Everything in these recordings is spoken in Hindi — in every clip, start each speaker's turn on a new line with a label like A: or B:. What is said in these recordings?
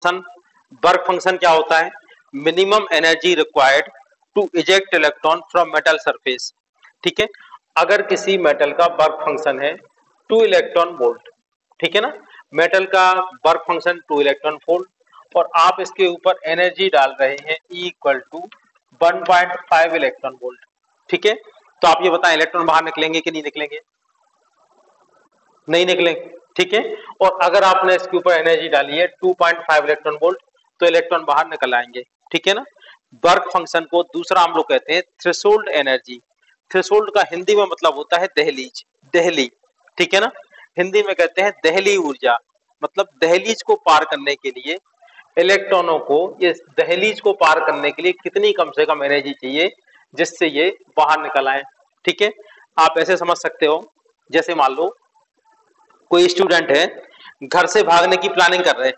A: वर्क फंक्शन क्या होता है? Minimum energy required to eject electron from metal surface. ठीक है, अगर किसी मेटल का वर्क फंक्शन है 2 इलेक्ट्रॉन वोल्ट, ठीक है ना, मेटल का वर्क फंक्शन 2 इलेक्ट्रॉन वोल्ट और आप इसके ऊपर एनर्जी डाल रहे हैं E equal to 1.5 electron volt. ठीक है, तो आप ये बताएं इलेक्ट्रॉन बाहर निकलेंगे कि नहीं निकलेंगे? नहीं निकलेंगे। ठीक है, और अगर आपने इसके ऊपर एनर्जी डाली है 2.5 इलेक्ट्रॉन वोल्ट तो इलेक्ट्रॉन बाहर निकल आएंगे। ठीक है ना, वर्क फंक्शन को दूसरा हम लोग कहते हैं थ्रेशोल्ड एनर्जी। थ्रेशोल्ड का हिंदी में मतलब होता है दहलीज, दहली। ठीक है ना, हिंदी में कहते हैं दहली ऊर्जा, मतलब दहलीज को पार करने के लिए इलेक्ट्रॉनों को, इस दहलीज को पार करने के लिए कितनी कम से कम एनर्जी चाहिए जिससे ये बाहर निकल आए। ठीक है, आप ऐसे समझ सकते हो, जैसे मान लो कोई स्टूडेंट है, घर से भागने की प्लानिंग कर रहे हैं।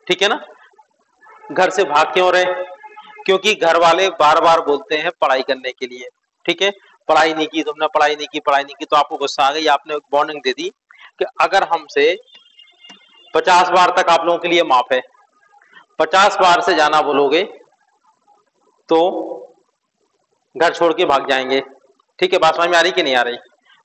A: ठीक है ना, घर से भाग क्यों रहे? क्योंकि घर वाले बार बार बोलते हैं पढ़ाई करने के लिए। ठीक है, पढ़ाई नहीं की तुमने, पढ़ाई नहीं की, पढ़ाई नहीं की, तो आपको गुस्सा आ गई, आपने वार्निंग दे दी कि अगर हमसे 50 बार तक आप लोगों के लिए माफ है, 50 बार से जाना बोलोगे तो घर छोड़ के भाग जाएंगे। ठीक है, बात समझ में आ रही कि नहीं आ रही?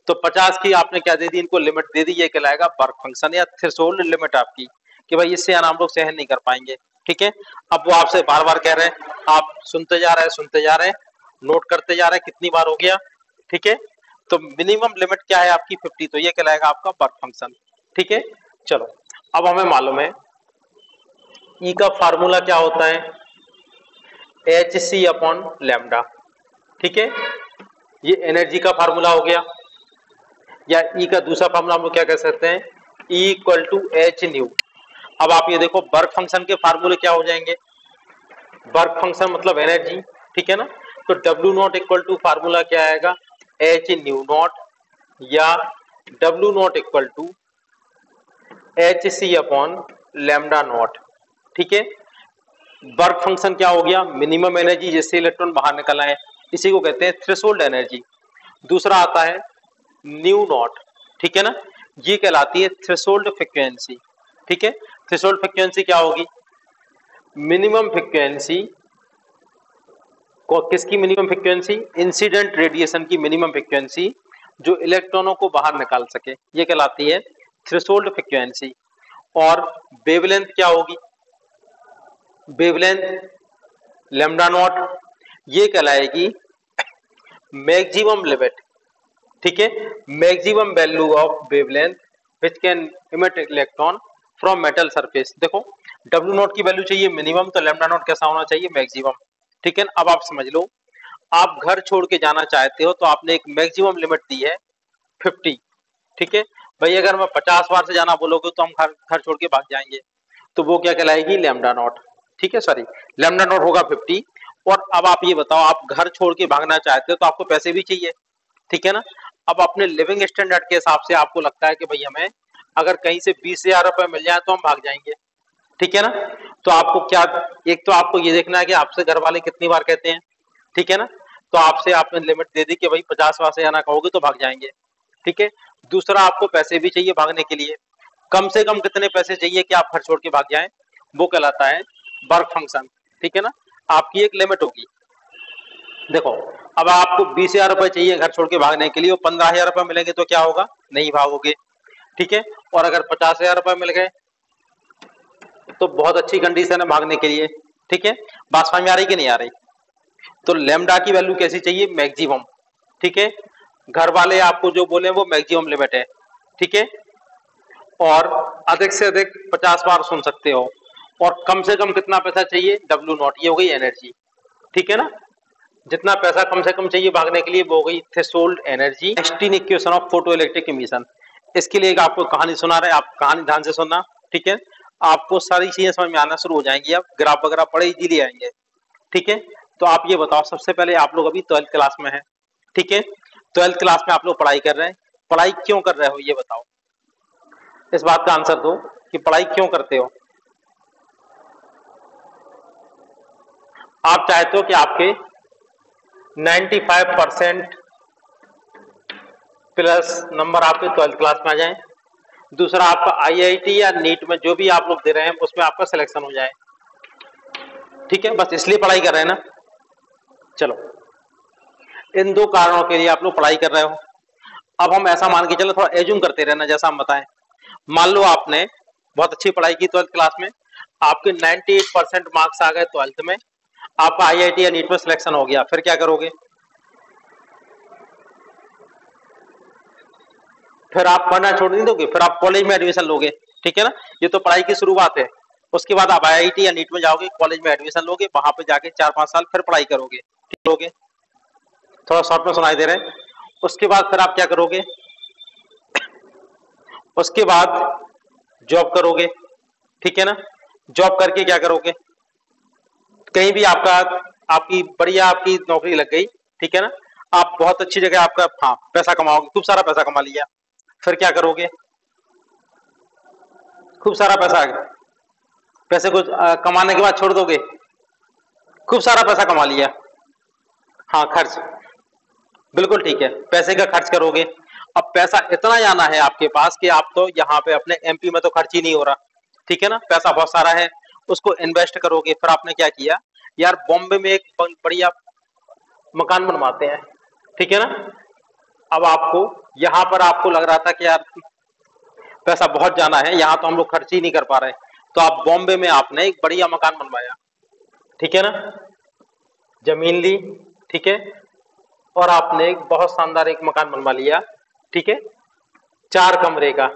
A: तो 50 की आपने क्या दे दी, इनको लिमिट दे दी, ये कहलाएगा वर्क फंक्शन या थ्रेशोल्ड लिमिट आपकी, कि भाई इससे हम लोग सहन नहीं कर पाएंगे। ठीक है, अब वो आपसे बार बार कह रहे हैं, आप सुनते जा रहे हैं, सुनते जा रहे हैं, नोट करते जा रहे हैं, कितनी बार हो गया। ठीक है, तो मिनिमम लिमिट क्या है आपकी? 50, तो ये कहलाएगा आपका वर्क फंक्शन। ठीक है, चलो अब हमें मालूम है ई का फार्मूला क्या होता है, एच सी अपॉन लैम्डा। ठीक है, ये एनर्जी का फार्मूला हो गया, या ई का दूसरा फार्मूला हम लोग क्या कह सकते हैं, E equal to H nu. अब आप ये देखो वर्क फंक्शन के फार्मूले क्या हो जाएंगे, वर्क फंक्शन मतलब एनर्जी। ठीक है ना, तो W not equal to formula क्या आएगा, एच न्यू नॉट, या W not equal to H C upon lambda not. ठीक है, वर्क फंक्शन क्या हो गया, मिनिमम एनर्जी जिससे इलेक्ट्रॉन बाहर निकल आए, इसी को कहते हैं थ्रेशोल्ड एनर्जी। दूसरा आता है न्यू नॉट। ठीक है ना, ये कहलाती है थ्रेशोल्ड फ्रीक्वेंसी। ठीक है, थ्रेशोल्ड फ्रीक्वेंसी क्या होगी, मिनिमम फ्रीक्वेंसी को, किसकी मिनिमम फ्रीक्वेंसी, इंसिडेंट रेडिएशन की मिनिमम फ्रीक्वेंसी जो इलेक्ट्रॉनों को बाहर निकाल सके, ये कहलाती है थ्रेशोल्ड फ्रीक्वेंसी। और वेवलेंथ क्या होगी, वेवलेंथ लैम्डा नॉट, ये कहलाएगी मैक्सिमम लिमिट। ठीक है, maximum value of wavelength which can emit electron from metal surface. देखो डब्ल्यू नॉट की वैल्यू चाहिए मिनिमम, तो लैम्डा नॉट कैसा होना चाहिए, मैक्सिमम। ठीक है, अब आप समझ लो, आप घर छोड़ के जाना चाहते हो तो आपने एक मैक्सिमम लिमिट दी है 50। ठीक है भाई, अगर मैं 50 बार से जाना बोलोगे तो हम घर छोड़ के भाग जाएंगे, तो वो क्या कहलाएगी, लैम्डा नॉट। ठीक है, सॉरी लैम्डा नॉट होगा 50। और अब आप ये बताओ, आप घर छोड़ के भागना चाहते हो तो आपको पैसे भी चाहिए। ठीक है ना, अब अपने लिविंग स्टैंडर्ड के हिसाब से आपको लगता है कि भाई हमें अगर कहीं से 20,000 रुपए मिल जाए तो हम भाग जाएंगे। ठीक है ना, तो आपको क्या, एक तो आपको ये देखना है कि आपसे घर वाले कितनी बार कहते हैं। ठीक है ना, तो आपसे आपने लिमिट दे दी कि भाई 50 बार से जाना कहोगे तो भाग जाएंगे। ठीक है, दूसरा आपको पैसे भी चाहिए भागने के लिए, कम से कम कितने पैसे चाहिए कि आप घर छोड़ के भाग जाएं, वो कहलाता है वर्क फंक्शन। ठीक है ना, आपकी एक लिमिट होगी। देखो अब आपको 20,000 रुपए चाहिए घर छोड़ के भागने के लिए, और 15,000 रुपए मिलेंगे तो क्या होगा, नहीं भागोगे। ठीक है, और अगर 50,000 रुपए मिल गए तो बहुत अच्छी कंडीशन है भागने के लिए। ठीक है, बात समझ में आ रही कि नहीं आ रही? तो लैम्डा की वैल्यू कैसी चाहिए, मैक्सिमम। ठीक है, घर वाले आपको जो बोले वो मैक्सिमम लिमिट है। ठीक है, और अधिक से अधिक 50 बार सुन सकते हो, और कम से कम कितना पैसा चाहिए, डब्ल्यू नॉट, ये हो गई एनर्जी। ठीक है ना, जितना पैसा कम से कम चाहिए भागने के लिए वो हो गई threshold energy. Einstein equation of photo electric emission, इसके लिए एक आपको कहानी सुना रहे, आप कहानी ध्यान से सुनना। ठीक है, आपको सारी चीजें समझ में आना शुरू हो जाएंगी, अब ग्राफ वगैरह बड़े इजीली आएंगे। ठीक है, तो आप ये बताओ, सबसे पहले आप लोग अभी 12th क्लास में हैं। ठीक है, 12th क्लास में आप लोग पढ़ाई कर रहे हैं, पढ़ाई क्यों कर रहे हो ये बताओ, इस बात का आंसर दो कि पढ़ाई क्यों करते हो। आप चाहते हो कि आपके 95% प्लस नंबर आपके 12th क्लास में आ जाएं, दूसरा आपका आईआईटी या नीट में जो भी आप लोग दे रहे हैं उसमें आपका सिलेक्शन हो जाए। ठीक है, बस इसलिए पढ़ाई कर रहे हैं ना। चलो, इन दो कारणों के लिए आप लोग पढ़ाई कर रहे हो। अब हम ऐसा मान के चलो, थोड़ा एज्यूम करते रहना जैसा हम बताएं। मान लो आपने बहुत अच्छी पढ़ाई की 12th क्लास में, आपके 98% मार्क्स आ गए 12th में, आपका आईआईटी या नीट में सिलेक्शन हो गया, फिर क्या करोगे? फिर आप पढ़ना छोड़ नहीं दोगे, फिर आप कॉलेज में एडमिशन लोगे। ठीक है ना, ये तो पढ़ाई की शुरुआत है। उसके बाद आप आईआईटी या नीट में जाओगे, कॉलेज में एडमिशन लोगे, वहां पे जाके 4-5 साल फिर पढ़ाई करोगे। ठीक होगे, थोड़ा शॉर्ट में सुनाई दे रहे हैं। उसके बाद फिर आप क्या करोगे? उसके बाद जॉब करोगे। ठीक है ना, जॉब करके क्या करोगे? कहीं भी आपकी बढ़िया आपकी नौकरी लग गई। ठीक है ना, आप बहुत अच्छी जगह आपका हाँ पैसा कमाओगे, खूब सारा पैसा कमा लिया, फिर क्या करोगे? खूब सारा पैसा आ गया, पैसे को कमाने के बाद छोड़ दोगे? खूब सारा पैसा कमा लिया, हाँ खर्च, बिल्कुल ठीक है, पैसे का खर्च करोगे। अब पैसा इतना जाना है आपके पास कि आप तो यहाँ पे अपने एमपी में तो खर्च ही नहीं हो रहा। ठीक है ना, पैसा बहुत सारा है, उसको इन्वेस्ट करोगे। फिर आपने क्या किया, यार बॉम्बे में एक बढ़िया मकान बनवाते हैं। ठीक है ना, अब आपको यहाँ पर आपको लग रहा था कि यार पैसा बहुत जाना है, यहाँ तो हम लोग खर्च ही नहीं कर पा रहे, तो आप बॉम्बे में आपने एक बढ़िया मकान बनवाया। ठीक है ना, जमीन ली, ठीक है, और आपने एक बहुत शानदार एक मकान बनवा लिया। ठीक है, 4 कमरे का,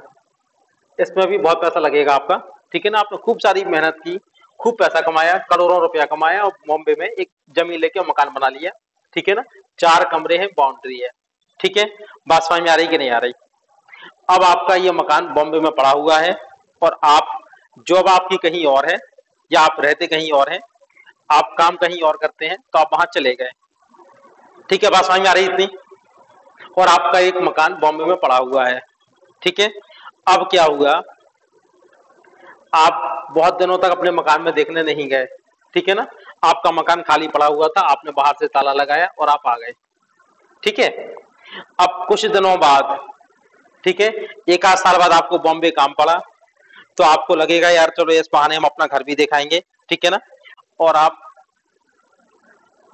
A: इसमें भी बहुत पैसा लगेगा आपका। ठीक है ना, आपने खूब सारी मेहनत की, खूब पैसा कमाया, करोड़ों रुपया कमाया और बॉम्बे में एक जमीन लेके मकान बना लिया। ठीक है ना, 4 कमरे हैं, बाउंड्री है। ठीक है, बात समझ में आ रही कि नहीं आ रही? अब आपका ये मकान बॉम्बे में पड़ा हुआ है और आप जॉब आपकी कहीं और है या आप रहते कहीं और हैं, आप काम कहीं और करते हैं, तो आप वहां चले गए। ठीक है, बात समझ में आ रही इतनी? और आपका एक मकान बॉम्बे में पड़ा हुआ है। ठीक है, अब क्या हुआ, आप बहुत दिनों तक अपने मकान में देखने नहीं गए। ठीक है ना, आपका मकान खाली पड़ा हुआ था, आपने बाहर से ताला लगाया और आप आ गए। ठीक है, अब कुछ दिनों बाद, ठीक है, 1 आध साल बाद आपको बॉम्बे काम पड़ा, तो आपको लगेगा यार चलो इस बहाने हम अपना घर भी दिखाएंगे। ठीक है ना, और आप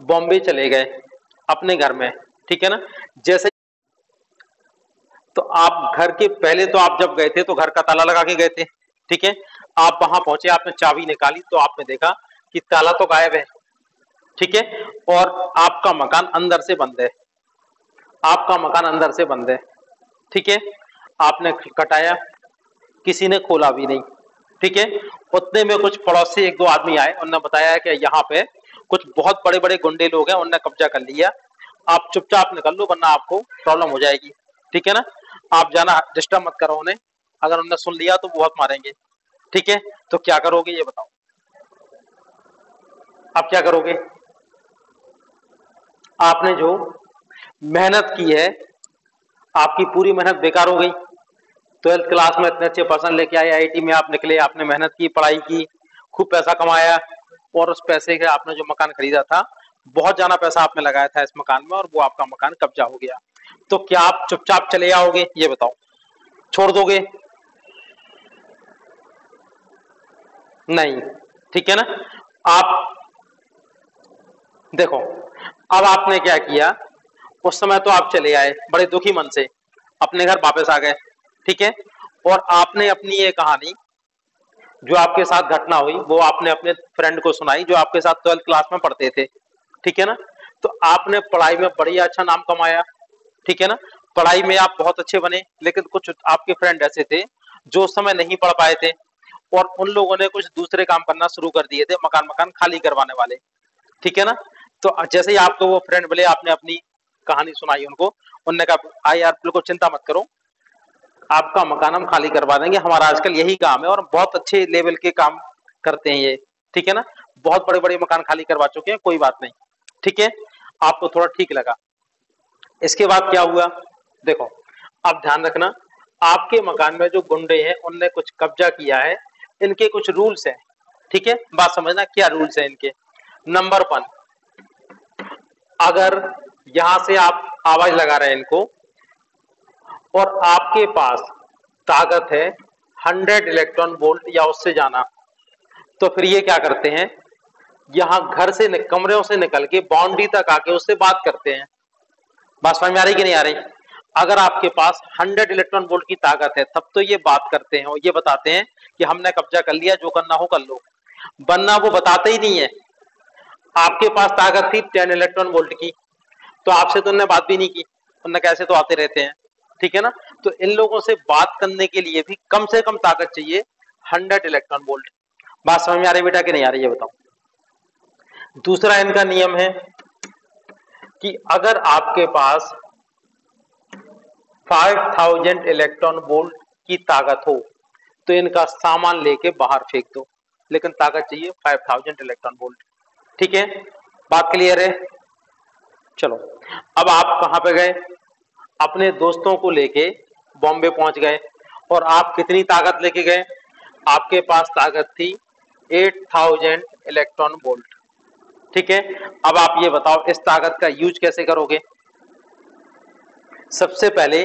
A: बॉम्बे चले गए अपने घर में। ठीक है ना, जैसे तो आप घर के पहले तो आप जब गए थे तो घर का ताला लगा के गए थे। ठीक है, आप वहां पहुंचे, आपने चाबी निकाली तो आपने देखा कि ताला तो गायब है। ठीक है, और आपका मकान अंदर से बंद है, आपका मकान अंदर से बंद है। ठीक है, आपने खटखटाया, किसी ने खोला भी नहीं। ठीक है, उतने में कुछ पड़ोसी 1-2 आदमी आए, उन्होंने बताया कि यहाँ पे कुछ बहुत बड़े बड़े गुंडे लोग हैं, उन्होंने कब्जा कर लिया, आप चुपचाप निकल लो वरना आपको प्रॉब्लम हो जाएगी। ठीक है ना, आप जाना, डिस्टर्ब मत करो उन्हें, अगर उन्होंने सुन लिया तो बहुत मारेंगे। ठीक है, तो क्या करोगे ये बताओ, आप क्या करोगे? आपने जो मेहनत की है, आपकी पूरी मेहनत बेकार हो गई। 12th क्लास में इतने अच्छे पर्सन लेके आए, आईआईटी में आप निकले, आपने मेहनत की, पढ़ाई की, खूब पैसा कमाया, और उस पैसे के आपने जो मकान खरीदा था, बहुत ज्यादा पैसा आपने लगाया था इस मकान में, और वो आपका मकान कब्जा हो गया। तो क्या आप चुपचाप चले आओगे ये बताओ, छोड़ दोगे? नहीं। ठीक है ना, आप देखो, अब आपने क्या किया, उस समय तो आप चले आए बड़े दुखी मन से, अपने घर वापस आ गए। ठीक है, और आपने अपनी ये कहानी जो आपके साथ घटना हुई वो आपने अपने फ्रेंड को सुनाई जो आपके साथ 12th क्लास में पढ़ते थे। ठीक है ना, तो आपने पढ़ाई में बढ़िया अच्छा नाम कमाया। ठीक है ना, पढ़ाई में आप बहुत अच्छे बने, लेकिन कुछ आपके फ्रेंड ऐसे थे जो उस समय नहीं पढ़ पाए थे, और उन लोगों ने कुछ दूसरे काम करना शुरू कर दिए थे, मकान मकान खाली करवाने वाले। ठीक है ना, तो जैसे ही आपको वो फ्रेंड मिले, आपने अपनी कहानी सुनाई उनको, उनने कहा आई यार बिल्कुल चिंता मत करो, आपका मकान हम खाली करवा देंगे, हमारा आजकल यही काम है और बहुत अच्छे लेवल के काम करते हैं ये। ठीक है ना, बहुत बड़े बड़े मकान खाली करवा चुके हैं, कोई बात नहीं। ठीक है, आपको थोड़ा ठीक लगा। इसके बाद क्या हुआ, देखो, अब ध्यान रखना, आपके मकान में जो गुंडे हैं उनने कुछ कब्जा किया है, इनके कुछ रूल्स हैं। ठीक है, बात समझना क्या रूल्स हैं इनके। नंबर 1, अगर यहां से आप आवाज लगा रहे हैं इनको और आपके पास ताकत है 100 इलेक्ट्रॉन वोल्ट या उससे ज्यादा, तो फिर ये क्या करते हैं, यहां घर से कमरों से निकल के बाउंड्री तक आके उससे बात करते हैं। बात समझ में आ रही कि नहीं आ रही? अगर आपके पास 100 इलेक्ट्रॉन वोल्ट की ताकत है तब तो ये बात करते हैं और ये बताते हैं कि हमने कब्जा कर लिया, जो करना हो कर लो, वरना वो बताते ही नहीं है। आपके पास ताकत थी 10 इलेक्ट्रॉन वोल्ट की, तो आपसे तो उन्होंने बात भी नहीं की, उन्होंने कैसे तो आते रहते हैं, ठीक है ना। तो इन लोगों से बात करने के लिए भी कम से कम ताकत चाहिए 100 इलेक्ट्रॉन वोल्ट। बात समझ में आ रही बेटा कि नहीं आ रही है बताओ। दूसरा इनका नियम है कि अगर आपके पास 5000 इलेक्ट्रॉन वोल्ट की ताकत हो तो इनका सामान लेके बाहर फेंक दो, लेकिन ताकत चाहिए 5000 इलेक्ट्रॉन वोल्ट। ठीक है, बात क्लियर है? चलो, अब आप कहां पे गए, अपने दोस्तों को लेके बॉम्बे पहुंच गए, और आप कितनी ताकत लेके गए, आपके पास ताकत थी 8000 इलेक्ट्रॉन वोल्ट। ठीक है, अब आप ये बताओ इस ताकत का यूज कैसे करोगे। सबसे पहले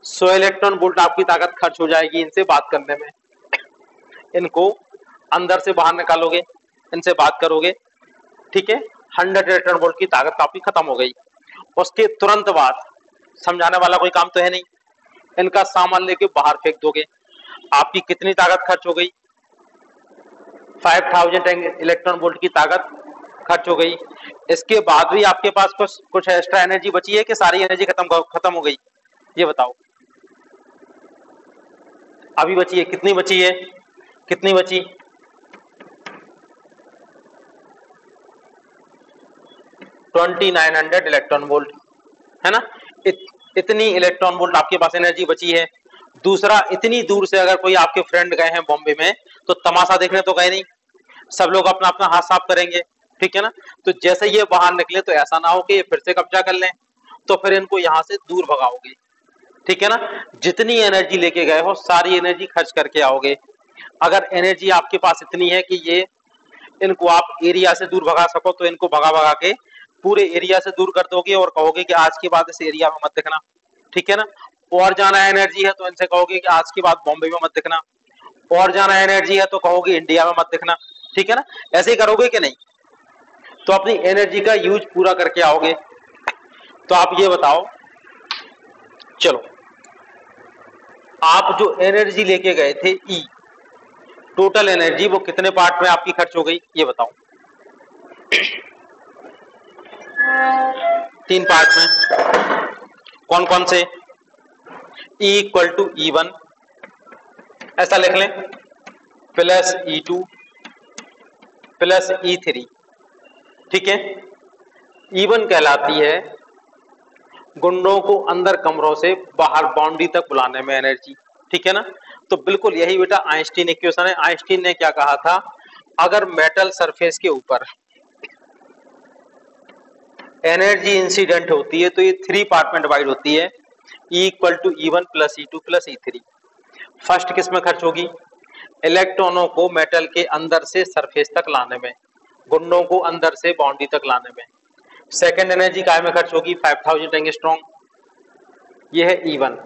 A: 100 इलेक्ट्रॉन वोल्ट आपकी ताकत खर्च हो जाएगी इनसे बात करने में, इनको अंदर से बाहर निकालोगे, इनसे बात करोगे, ठीक है, 100 इलेक्ट्रॉन वोल्ट की ताकत आपकी खत्म हो गई। उसके तुरंत बाद, समझाने वाला कोई काम तो है नहीं, इनका सामान लेके बाहर फेंक दोगे, आपकी कितनी ताकत खर्च हो गई, 5000 इलेक्ट्रॉन वोल्ट की ताकत खर्च हो गई। इसके बाद भी आपके पास कुछ एक्स्ट्रा एनर्जी बची है कि सारी एनर्जी खत्म हो गई, ये बताओ। अभी बची है, कितनी बची है, कितनी बची, 2900 इलेक्ट्रॉन वोल्ट, है ना। इतनी इलेक्ट्रॉन वोल्ट आपके पास एनर्जी बची है। दूसरा, इतनी दूर से अगर कोई आपके फ्रेंड गए हैं बॉम्बे में, तो तमाशा देखने तो गए नहीं, सब लोग अपना अपना हाथ साफ करेंगे, ठीक है ना। तो जैसे ये बाहर निकले तो ऐसा ना हो कि ये फिर से कब्जा कर लें, तो फिर इनको यहां से दूर भगाओगे, ठीक है ना। जितनी एनर्जी लेके गए हो सारी एनर्जी खर्च करके आओगे। अगर एनर्जी आपके पास इतनी है कि ये इनको आप एरिया से दूर भगा सको, तो इनको भगा भगा के पूरे एरिया से दूर कर दोगे और कहोगे कि आज के बाद इस एरिया में मत दिखना, ठीक है ना। और जाना एनर्जी है तो इनसे कहोगे कि आज के बाद बॉम्बे में मत दिखना, और जाना एनर्जी है तो कहोगे इंडिया में मत दिखना, ठीक है ना। ऐसे ही करोगे कि नहीं, तो अपनी एनर्जी का यूज पूरा करके आओगे। तो आप ये बताओ, चलो, आप जो एनर्जी लेके गए थे ई, टोटल एनर्जी वो कितने पार्ट में आपकी खर्च हो गई, ये बताओ। 3 पार्ट में, कौन कौन से, E इक्वल टू E1 ऐसा लिख लें, प्लस E2 प्लस E3, ठीक है। E1 कहलाती है गुंडों को अंदर कमरों से बाहर बाउंड्री तक बुलाने में एनर्जी, ठीक है ना। तो बिल्कुल यही बेटा आइंस्टीन इक्वेशन है। आइंस्टीन ने क्या कहा था, अगर मेटल सरफेस के ऊपर एनर्जी इंसिडेंट होती है तो ये 3 पार्ट में डिवाइड होती है, E equal to E1 plus E2 plus E3। First किस में खर्च होगी, इलेक्ट्रॉनों को मेटल के अंदर से सरफेस तक लाने में, गुंडों को अंदर से बाउंड्री तक लाने में। सेकेंड एनर्जी काय में खर्च होगी, 5000 एंगस्ट्रॉम, ये है E1।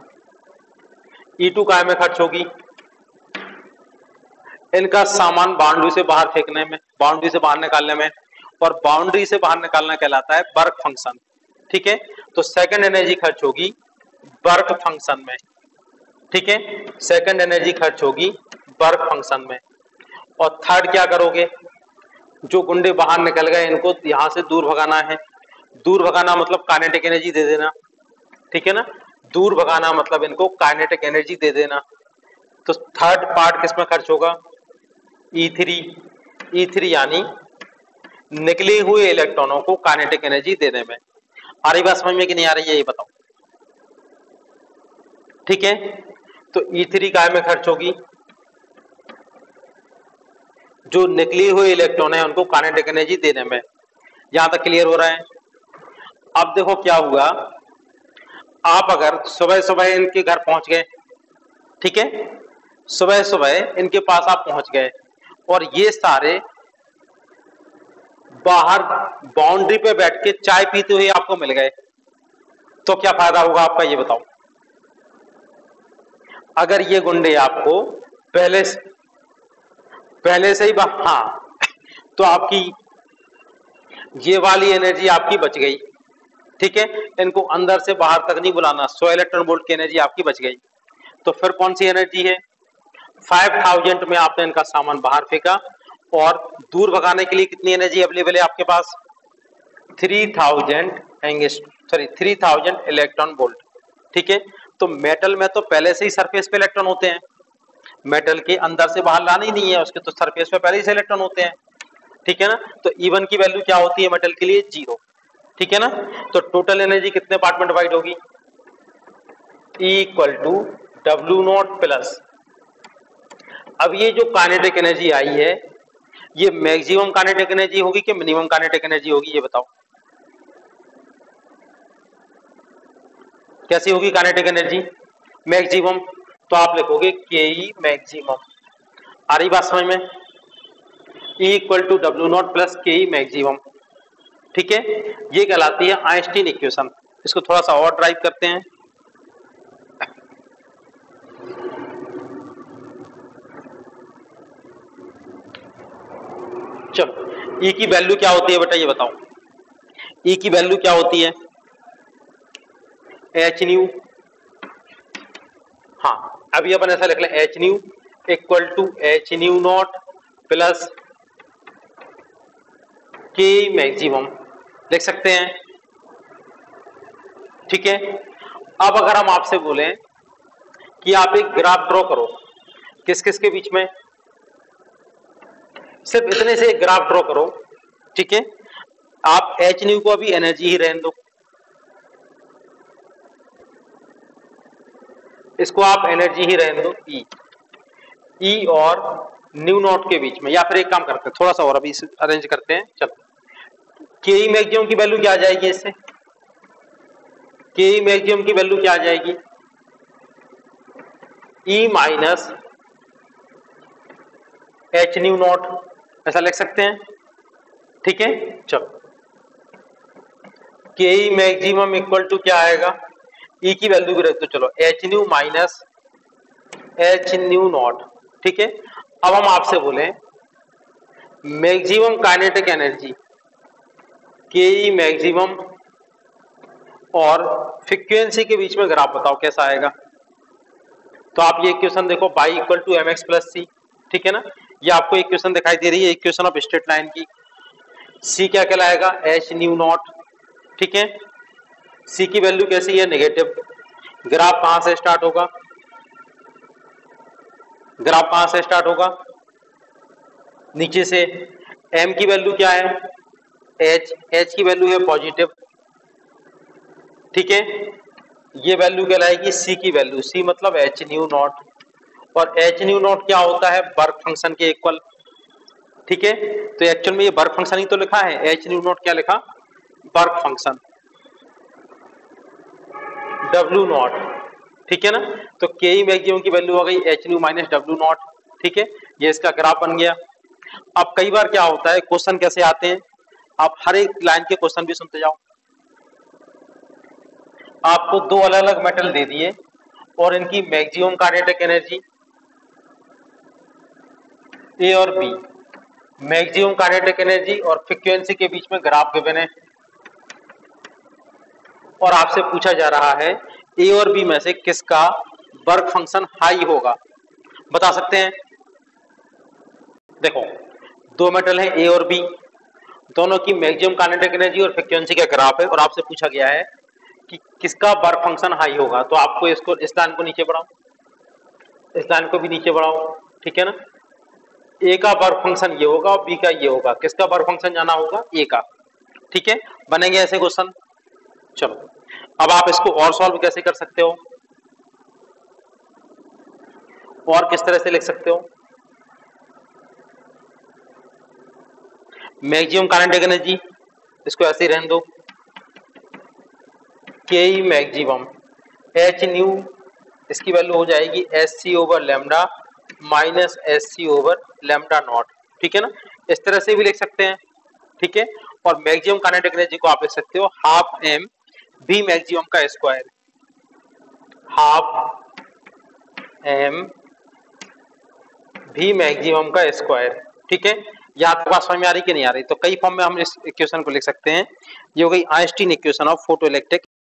A: E2 काय में खर्च होगी, इनका सामान बाउंड्री से बाहर फेंकने में, बाउंड्री से बाहर निकालने में, और बाउंड्री से बाहर निकालना कहलाता है वर्क फंक्शन, ठीक है। तो सेकंड एनर्जी खर्च होगी वर्क फंक्शन में, ठीक है, सेकंड एनर्जी खर्च होगी वर्क फंक्शन में। और थर्ड क्या करोगे, जो गुंडे बाहर निकल गए इनको यहां से दूर भगाना है। दूर भगाना मतलब काइनेटिक एनर्जी दे देना, ठीक है ना। दूर भगाना मतलब इनको काइनेटिक एनर्जी दे देना। तो थर्ड पार्ट किसमें खर्च होगा, E3। E3 यानी निकले हुए इलेक्ट्रॉनों को काइनेटिक एनर्जी देने में। आ रही बात समझ में कि नहीं आ रही है, ये बताओ, ठीक है। तो E3 काय में खर्च होगी, जो निकले हुए इलेक्ट्रॉन है उनको काइनेटिक एनर्जी देने में। यहां तक क्लियर हो रहा है। अब देखो क्या हुआ, आप अगर सुबह सुबह इनके घर पहुंच गए, ठीक है, सुबह सुबह इनके पास आप पहुंच गए और ये सारे बाहर बाउंड्री पे बैठ के चाय पीते हुए आपको मिल गए, तो क्या फायदा होगा आपका, ये बताओ। अगर ये गुंडे आपको पहले से ही हाँ, तो आपकी ये वाली एनर्जी आपकी बच गई। ठीक है, इनको अंदर से बाहर तक नहीं बुलाना, 100 इलेक्ट्रॉन वोल्ट की एनर्जी आपकी बच गई। तो फिर कौन सी एनर्जी है? 5000 में आपने इनका सामान बाहर फेंका, और दूर भगाने के लिए कितनी एनर्जी अवेलेबल है आपके पास? 3000 इलेक्ट्रॉन वोल्ट। ठीक है, तो मेटल में तो पहले से ही सरफेस पे इलेक्ट्रॉन होते हैं, मेटल के अंदर से बाहर लाना ही नहीं है, उसके तो सरफेस पे पहले ही से इलेक्ट्रॉन होते हैं। ठीक है ना, तो E1 की वैल्यू क्या होती है मेटल के लिए? 0। ठीक है ना, तो टोटल एनर्जी कितने पार्ट में डिवाइड होगी? E equal to W0 plus, अब ये जो काइनेटिक एनर्जी आई है, ये मैक्सिमम काइनेटिक एनर्जी होगी कि मिनिमम काइनेटिक एनर्जी होगी, ये बताओ कैसी होगी काइनेटिक एनर्जी? मैक्सिमम। तो आप लिखोगे के मैक्सिमम। आ रही बात समझ में? E equal to W0 plus K maximum. ठीक है, ये कहलाती है आइंस्टीन इक्वेशन। इसको थोड़ा सा और ड्राइव करते हैं। चलो, E की वैल्यू क्या होती है बेटा, ये बताओ। E की वैल्यू क्या होती है? H nu. हाँ, अभी अपन ऐसा लिख लें, H nu equal to H nu not plus K maximum, लिख सकते हैं। ठीक है, अब अगर हम आपसे बोलें कि आप एक ग्राफ ड्रॉ करो, किस किस के बीच में? सिर्फ इतने से एक ग्राफ ड्रॉ करो। ठीक है, आप एच न्यू को अभी एनर्जी ही रहने दो, इसको आप एनर्जी ही रहने दो, ई और न्यू नॉट के बीच में। या फिर एक काम करते हैं, थोड़ा सा और अभी अरेंज करते हैं। चलो, के मैक्सिमम की वैल्यू क्या आ जाएगी इससे? के मैक्सिमम की वैल्यू क्या आ जाएगी? E minus H nu not, ऐसा लिख सकते हैं। ठीक है, चलो, के मैक्सिमम इक्वल टू क्या आएगा? ई की वैल्यू भी रख दो, चलो, H new minus H nu not. ठीक है, अब हम आपसे बोलें मैक्सिमम काइनेटिक एनर्जी के मैक्सिमम और फ्रीक्वेंसी के बीच में ग्राफ बताओ कैसा आएगा। तो आप ये इक्वेशन देखो, Y equal to M X plus C. ठीक है ना, ये आपको इक्वेशन दिखाई दे रही है, इक्वेशन ऑफ स्ट्रेट लाइन की। सी क्या कहलाएगा? H nu not. ठीक है, सी की वैल्यू कैसी है? नेगेटिव। ग्राफ कहां से स्टार्ट होगा? ग्राफ कहां से स्टार्ट होगा? नीचे से। एम की वैल्यू क्या है? एच की वैल्यू है पॉजिटिव। ठीक है, ये वैल्यू कहलाएगी सी की वैल्यू, सी मतलब एच न्यू नॉट। और एच न्यू नॉट क्या होता है? वर्क फंक्शन के इक्वल। ठीक है, तो एक्चुअल में ये वर्क फंक्शन ही तो लिखा है, एच न्यू नॉट क्या लिखा? Work function W not. ठीक है ना, तो के मैक्सिमम की वैल्यू हो गई H new minus W not. ठीक है, ये इसका ग्राफ बन गया। अब कई बार क्या होता है, क्वेश्चन कैसे आते हैं, आप हर एक लाइन के क्वेश्चन भी सुनते जाओ। आपको दो अलग अलग मेटल दे दिए और इनकी मैक्सिमम काइनेटिक एनर्जी ए और बी, मैक्सिमम काइनेटिक एनर्जी और फ्रीक्वेंसी के बीच में ग्राफ गिवन है, और आपसे पूछा जा रहा है ए और बी में से किसका वर्क फंक्शन हाई होगा। बता सकते हैं? देखो, दो मेटल हैं ए और बी, दोनों की मैक्सिमम काइनेटिक एनर्जी और फ्रीक्वेंसी का ग्राफ है, और आपसे पूछा गया है कि किसका वर्क फंक्शन हाई होगा। तो आपको इसको, इस लाइन को नीचे बढ़ाओ, इस लाइन को भी नीचे बढ़ाओ। ठीक है ना, ए का वर्क फंक्शन ये होगा और बी का ये होगा, किसका वर्क फंक्शन जाना होगा? ए का। ठीक है, बनेंगे ऐसे क्वेश्चन। चलो, अब आप इसको और सॉल्व कैसे कर सकते हो, और किस तरह से लिख सकते हो? मैक्सिमम काइनेटिक एनर्जी, इसको ऐसे ही रहने दो, के मैक्सिमम एच न्यू, इसकी वैल्यू हो जाएगी S C over lambda minus S C over lambda not. ठीक है ना, इस तरह से भी लिख सकते हैं। ठीक है, और मैक्सिमम काइनेटिक एनर्जी को आप लिख सकते हो हाफ एम बी मैक्सिमम का स्क्वायर, हाफ एम भी मैक्सिमम का स्क्वायर। ठीक है, यहाँ तक बात समझ में आ रही कि नहीं आ रही? तो कई फॉर्म में हम इस इक्वेशन को लिख सकते हैं। ये हो गई आइंस्टीन इक्वेशन ऑफ फोटोइलेक्ट्रिक